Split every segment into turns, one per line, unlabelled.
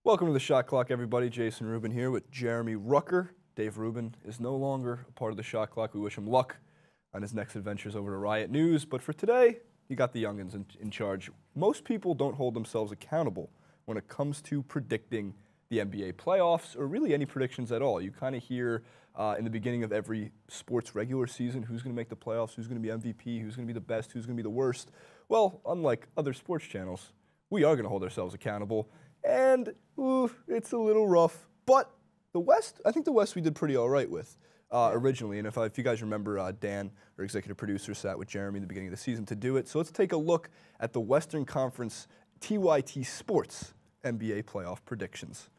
Welcome to the Shot Clock, everybody. Jason Rubin here with Jeremy Rucker. Dave Rubin is no longer a part of the Shot Clock. We wish him luck on his next adventures over to Riot News. But for today, you got the youngins in charge. Most people don't hold themselves accountable when it comes to predicting the NBA playoffs or really any predictions at all. You kind of hear in the beginning of every sports regular season who's going to make the playoffs, who's going to be MVP, who's going to be the best, who's going to be the worst. Well, unlike other sports channels, we are going to hold ourselves accountable. And it's a little rough, but the West, I think the West we did pretty all right with originally. And if you guys remember, Dan, our executive producer, sat with Jeremy in the beginning of the season to do it. So let's take a look at the Western Conference TYTSports NBA playoff predictions.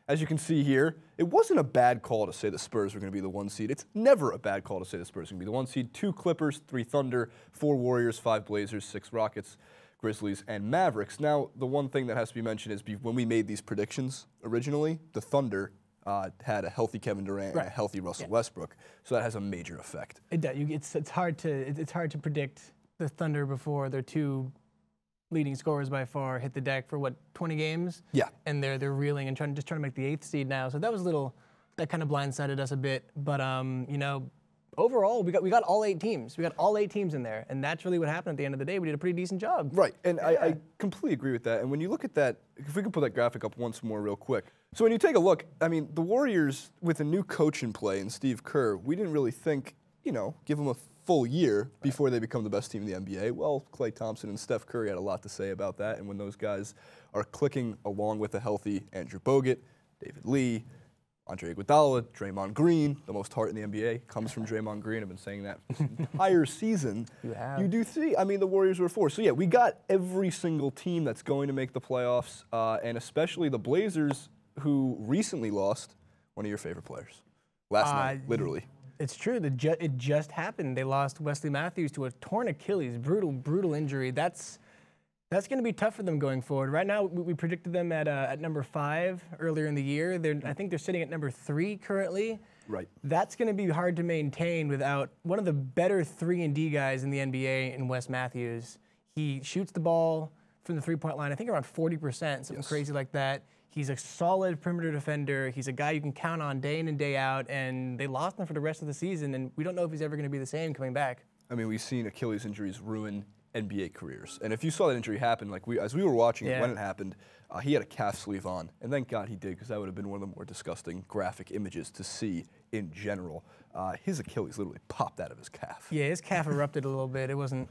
As you can see here, it wasn't a bad call to say the Spurs were going to be the 1 seed. It's never a bad call to say the Spurs are going to be the 1 seed. 2 Clippers, 3 Thunder, 4 Warriors, 5 Blazers, 6 Rockets, Grizzlies, and Mavericks. Now, the one thing that has to be mentioned is when we made these predictions originally, the Thunder had a healthy Kevin Durant and a healthy Russell Westbrook, so that has a major effect.
It does. It's hard to predict the Thunder before their 2 leading scorers by far hit the deck for 20 games. Yeah, and they're reeling and trying to make the 8th seed now. So that was that kind of blindsided us a bit. But you know, overall, we got all 8 teams. We got all 8 teams in there, and that's really what happened at the end of the day. We did a pretty decent job.
Right, and I completely agree with that. And when you look at that, if we can put that graphic up once more real quick. So when you take a look, I mean, the Warriors, with a new coach in play and Steve Kerr, we didn't really think, give them a full year before they become the best team in the NBA. Well, Klay Thompson and Steph Curry had a lot to say about that, and when those guys are clicking along with a healthy Andrew Bogut, David Lee, Andre Iguodala, Draymond Green, the most heart in the NBA comes from Draymond Green. I've been saying that this entire season. You do see, I mean, the Warriors were 4. So yeah, we got every single team that's going to make the playoffs, and especially the Blazers, who recently lost one of your favorite players last night, literally.
It's true. It just happened. They lost Wesley Matthews to a torn Achilles, brutal injury. That's going to be tough for them going forward. Right now, we predicted them at number 5 earlier in the year. I think they're sitting at number 3 currently. Right. That's going to be hard to maintain without one of the better 3-and-D guys in the NBA in Wes Matthews. He shoots the ball from the three-point line, I think around 40%, something crazy like that. He's a solid perimeter defender. He's a guy you can count on day in and day out, and they lost him for the rest of the season, and we don't know if he's ever going to be the same coming back. I
mean, we've seen Achilles injuries ruin NBA careers. And if you saw that injury happen, as we were watching it when it happened, he had a calf sleeve on. And thank God he did, because that would have been one of the more disgusting graphic images to see in general. His Achilles literally popped out of his calf.
Yeah, his calf erupted a little bit. It wasn't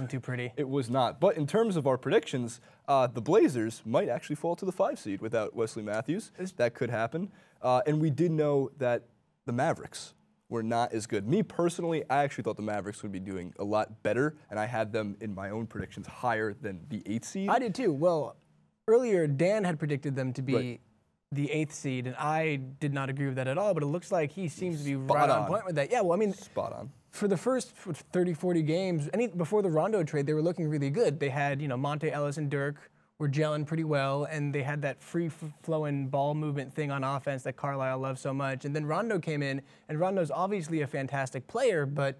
too pretty.
It was not. But in terms of our predictions, the Blazers might actually fall to the 5 seed without Wesley Matthews. That could happen. And we did know that the Mavericks were not as good. Me personally, I actually thought the Mavericks would be doing a lot better, and I had them in my own predictions higher than the 8th seed.
I did too. Well, earlier Dan had predicted them to be the 8th seed, and I did not agree with that at all, but it looks like he seems to be right on point with that. Yeah, well, I mean,
spot on.
For the first 30, 40 games, before the Rondo trade, they were looking really good. They had, Monte Ellis and Dirk were gelling pretty well, and they had that free-flowing ball movement thing on offense that Carlisle loves so much. And then Rondo came in, and Rondo's obviously a fantastic player, but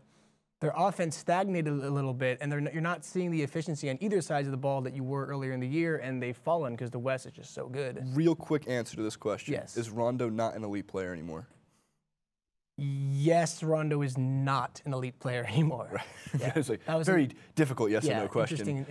their offense stagnated a little bit, and you're not seeing the efficiency on either side of the ball that you were earlier in the year, and they've fallen because the West is just so good.
Real quick answer to this question.
Yes.
Is Rondo not an elite player anymore?
Yes, Rondo is not an elite player anymore.
Right. Yeah. That was a very difficult yes or no question.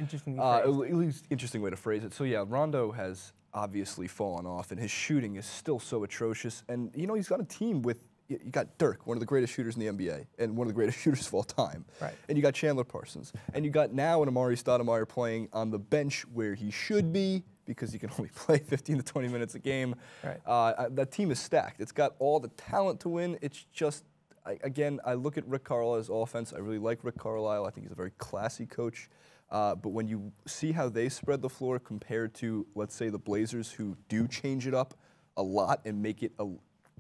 Interesting way to phrase it. So yeah, Rondo has obviously fallen off, and his shooting is still so atrocious. And he's got a team with, you got Dirk, one of the greatest shooters in the NBA, and one of the greatest shooters of all time. Right. And you got Chandler Parsons, and you got now an Amari Stoudemire playing on the bench where he should be, because he can only play 15 to 20 minutes a game. Right. That team is stacked. It's got all the talent to win. It's just, again, I look at Rick Carlisle's offense. I really like Rick Carlisle. I think he's a very classy coach. But when you see how they spread the floor compared to, let's say, the Blazers, who do change it up a lot and make it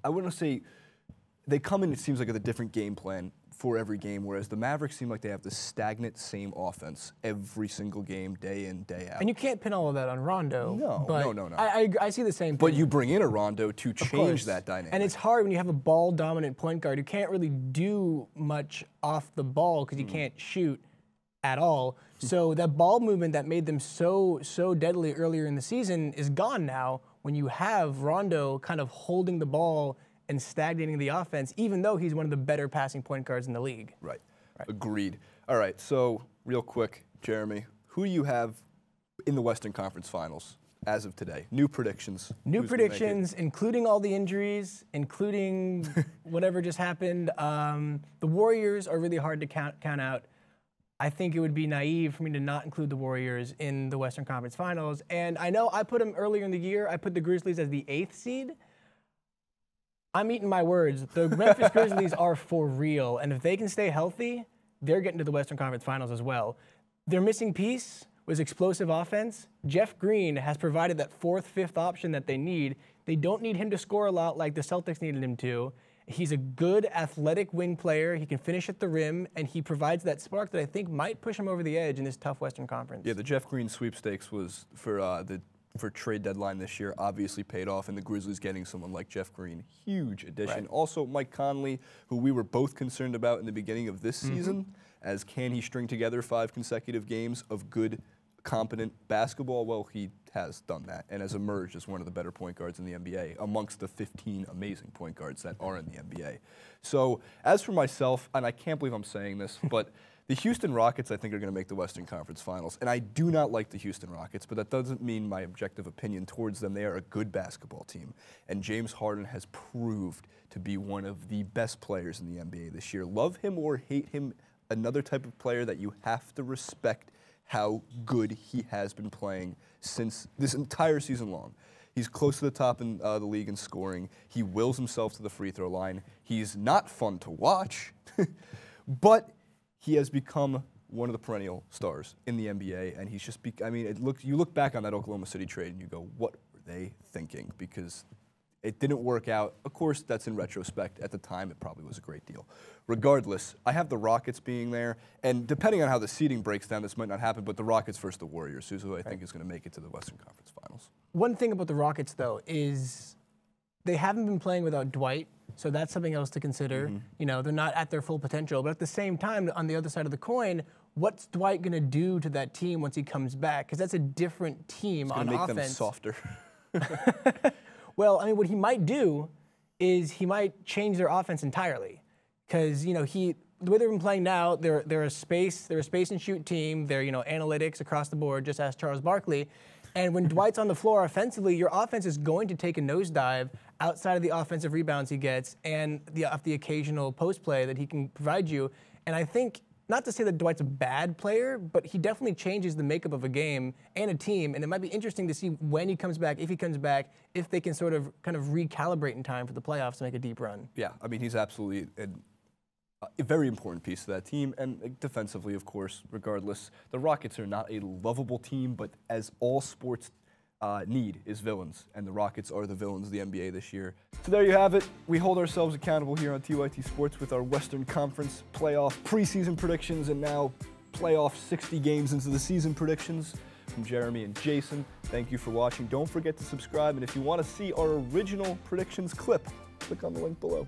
I wouldn't say, they come in, it seems like, with a different game plan for every game, whereas the Mavericks seem like they have the stagnant same offense every single game, day in, day out.
And you can't pin all of that on Rondo.
No.
I see the same thing.
But you bring in a Rondo to change that dynamic.
And it's hard when you have a ball-dominant point guard who can't really do much off the ball because he can't shoot at all. So that ball movement that made them so deadly earlier in the season is gone now when you have Rondo kind of holding the ball and stagnating the offense, even though he's one of the better passing point guards in the league.
Right. Agreed. All right, so real quick, Jeremy, who do you have in the Western Conference Finals as of today? New predictions.
New predictions, including all the injuries, including whatever just happened. The Warriors are really hard to count out. I think it would be naive for me to not include the Warriors in the Western Conference Finals. And I know I put them earlier in the year. I put the Grizzlies as the 8th seed. I'm eating my words. The Memphis Grizzlies are for real. And if they can stay healthy, they're getting to the Western Conference Finals as well. Their missing piece was explosive offense. Jeff Green has provided that 4th, 5th option that they need. They don't need him to score a lot like the Celtics needed him to. He's a good athletic wing player. He can finish at the rim, and he provides that spark that I think might push him over the edge in this tough Western Conference.
Yeah, the Jeff Green sweepstakes was for trade deadline this year obviously paid off, and the Grizzlies getting someone like Jeff Green, huge addition.
Right.
Also, Mike Conley, who we were both concerned about in the beginning of this season, as can he string together 5 consecutive games of good, competent basketball? Well, he has done that and has emerged as one of the better point guards in the NBA amongst the 15 amazing point guards that are in the NBA. So as for myself, and I can't believe I'm saying this, but the Houston Rockets, I think, are going to make the Western Conference Finals. And I do not like the Houston Rockets, but that doesn't mean my objective opinion towards them. They are a good basketball team. And James Harden has proved to be one of the best players in the NBA this year. Love him or hate him, another type of player that you have to respect how good he has been playing since this entire season long. He's close to the top in the league in scoring. He wills himself to the free throw line. He's not fun to watch, but he has become one of the perennial stars in the NBA, and he's just, you look back on that Oklahoma City trade and you go, what were they thinking? Because it didn't work out. Of course, that's in retrospect. At the time, it probably was a great deal. Regardless, I have the Rockets being there, and depending on how the seeding breaks down, this might not happen, but the Rockets versus the Warriors, who I think is going to make it to the Western Conference Finals.
One thing about the Rockets, though, is they haven't been playing without Dwight, so that's something else to consider. You know, they're not at their full potential, but at the same time, on the other side of the coin, what's Dwight going to do to that team once he comes back? Because that's a different team on offense.
Make them softer.
Well, I mean, what he might do is he might change their offense entirely. Because, you know, the way they've been playing now, they're a space and shoot team. They're, you know, analytics across the board, just ask Charles Barkley. And when Dwight's on the floor offensively, your offense is going to take a nosedive outside of the offensive rebounds he gets and the occasional post play that he can provide you. And I think, not to say that Dwight's a bad player, but he definitely changes the makeup of a game and a team. And it might be interesting to see when he comes back, if they can sort of kind of recalibrate in time for the playoffs to make a deep run. Yeah,
I mean, he's absolutely a very important piece of that team, and defensively, of course, regardless. The Rockets are not a lovable team, but as all sports need is villains, and the Rockets are the villains of the NBA this year. So there you have it. We hold ourselves accountable here on TYT Sports with our Western Conference playoff preseason predictions, and now playoff 60 games into the season predictions from Jeremy and Jason. Thank you for watching. Don't forget to subscribe, and if you want to see our original predictions clip, click on the link below.